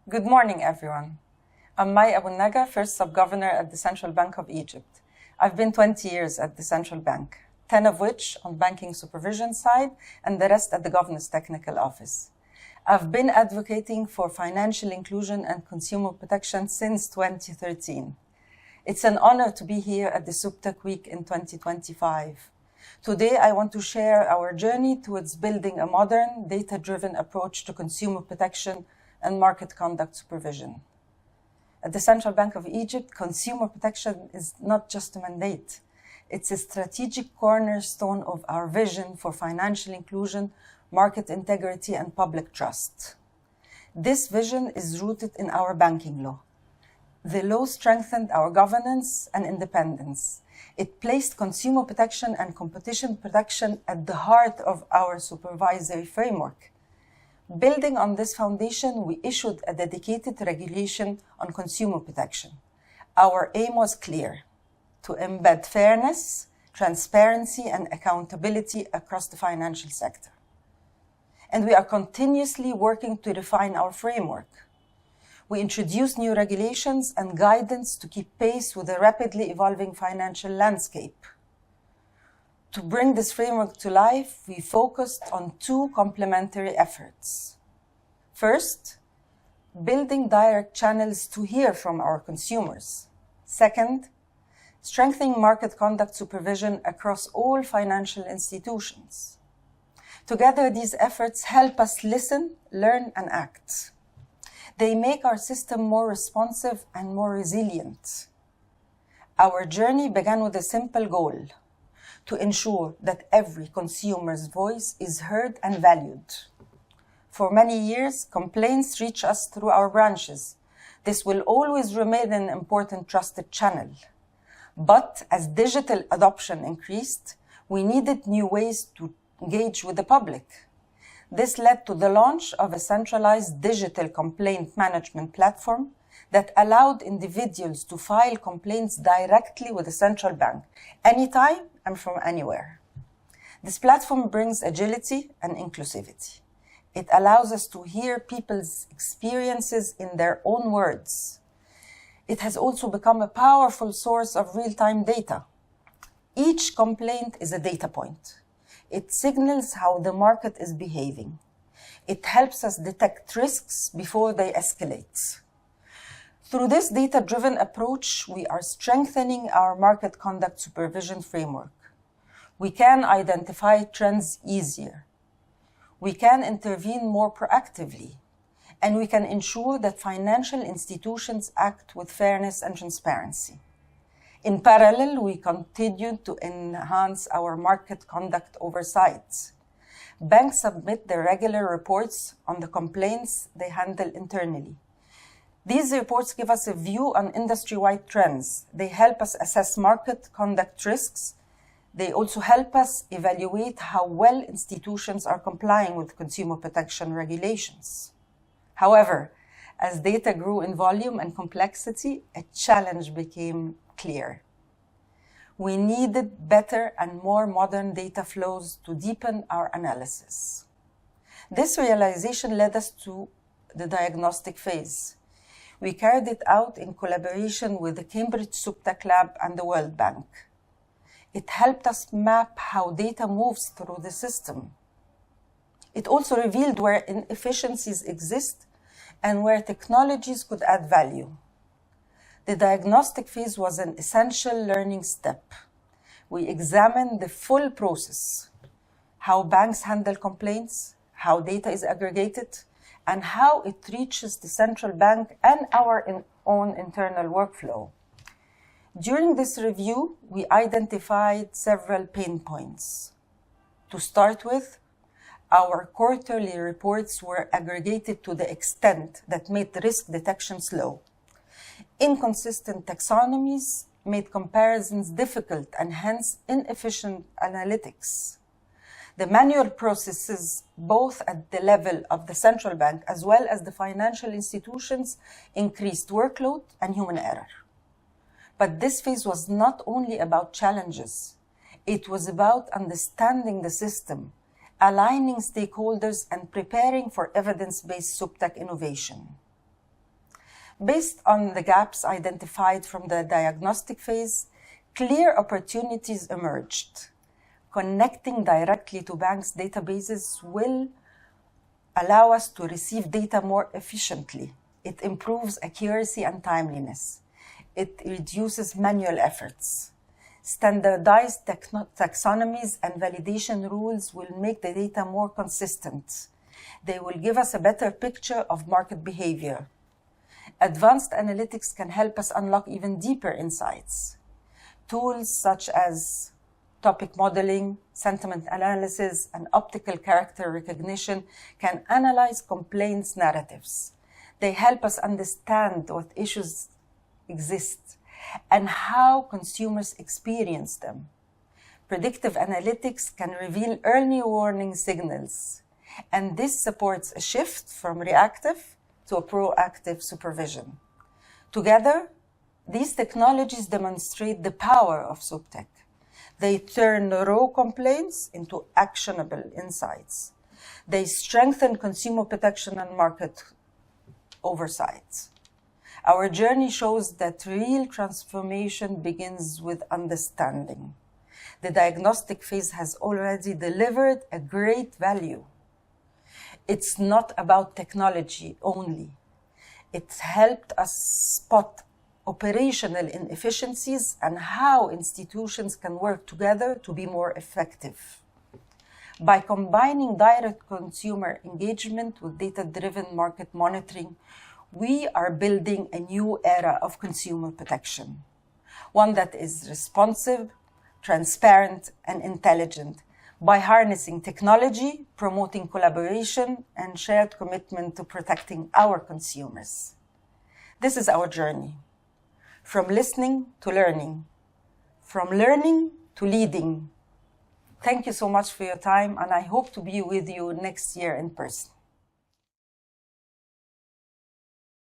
Good morning, everyone. I'm Abulnaga, first sub-governor at the Central Bank of Egypt. I've been 20 years at the Central Bank, 10 of which on banking supervision side and the rest at the Governor's Technical Office. I've been advocating for financial inclusion and consumer protection since 2013. It's an honor to be here at the SupTech Week in 2025. Today, I want to share our journey towards building a modern, data-driven approach to consumer protection and market conduct supervision. At the Central Bank of Egypt, consumer protection is not just a mandate. It's a strategic cornerstone of our vision for financial inclusion, market integrity, and public trust. This vision is rooted in our banking law. The law strengthened our governance and independence. It placed consumer protection and competition protection at the heart of our supervisory framework. Building on this foundation, we issued a dedicated regulation on consumer protection. Our aim was clear: to embed fairness, transparency, and accountability across the financial sector. And we are continuously working to refine our framework. We introduced new regulations and guidance to keep pace with the rapidly evolving financial landscape. To bring this framework to life, we focused on two complementary efforts. First, building direct channels to hear from our consumers. Second, strengthening market conduct supervision across all financial institutions. Together, these efforts help us listen, learn, and act. They make our system more responsive and more resilient. Our journey began with a simple goal: to ensure that every consumer's voice is heard and valued. For many years, complaints reach us through our branches. This will always remain an important trusted channel. But as digital adoption increased, we needed new ways to engage with the public. This led to the launch of a centralized digital complaint management platform that allowed individuals to file complaints directly with the central bank, anytime and from anywhere. This platform brings agility and inclusivity. It allows us to hear people's experiences in their own words. It has also become a powerful source of real-time data. Each complaint is a data point. It signals how the market is behaving. It helps us detect risks before they escalate. Through this data-driven approach, we are strengthening our market conduct supervision framework. We can identify trends easier. We can intervene more proactively. And we can ensure that financial institutions act with fairness and transparency. In parallel, we continue to enhance our market conduct oversight. Banks submit their regular reports on the complaints they handle internally. These reports give us a view on industry-wide trends. They help us assess market conduct risks. They also help us evaluate how well institutions are complying with consumer protection regulations. However, as data grew in volume and complexity, a challenge became clear. We needed better and more modern data flows to deepen our analysis. This realization led us to the diagnostic phase. We carried it out in collaboration with the Cambridge SupTech Lab and the World Bank. It helped us map how data moves through the system. It also revealed where inefficiencies exist and where technologies could add value. The diagnostic phase was an essential learning step. We examined the full process: how banks handle complaints, how data is aggregated, and how it reaches the central bank and our own internal workflow. During this review, we identified several pain points. To start with, our quarterly reports were aggregated to the extent that made risk detection slow. Inconsistent taxonomies made comparisons difficult and hence inefficient analytics. The manual processes, both at the level of the central bank as well as the financial institutions, increased workload and human error. But this phase was not only about challenges. It was about understanding the system, aligning stakeholders, and preparing for evidence-based SupTech innovation. Based on the gaps identified from the diagnostic phase, clear opportunities emerged. Connecting directly to banks' databases will allow us to receive data more efficiently. It improves accuracy and timeliness. It reduces manual efforts. Standardized taxonomies and validation rules will make the data more consistent. They will give us a better picture of market behavior. Advanced analytics can help us unlock even deeper insights. Tools such as topic modeling, sentiment analysis, and optical character recognition can analyze complaints narratives. They help us understand what issues exist and how consumers experience them. Predictive analytics can reveal early warning signals, and this supports a shift from reactive to a proactive supervision. Together, these technologies demonstrate the power of SupTech. They turn raw complaints into actionable insights. They strengthen consumer protection and market oversight. Our journey shows that real transformation begins with understanding. The diagnostic phase has already delivered a great value. It's not about technology only. It's helped us spot operational inefficiencies and how institutions can work together to be more effective. By combining direct consumer engagement with data-driven market monitoring, we are building a new era of consumer protection, one that is responsive, transparent, and intelligent, by harnessing technology, promoting collaboration, and shared commitment to protecting our consumers. This is our journey. From listening to learning, from learning to leading. Thank you so much for your time, and I hope to be with you next year in person.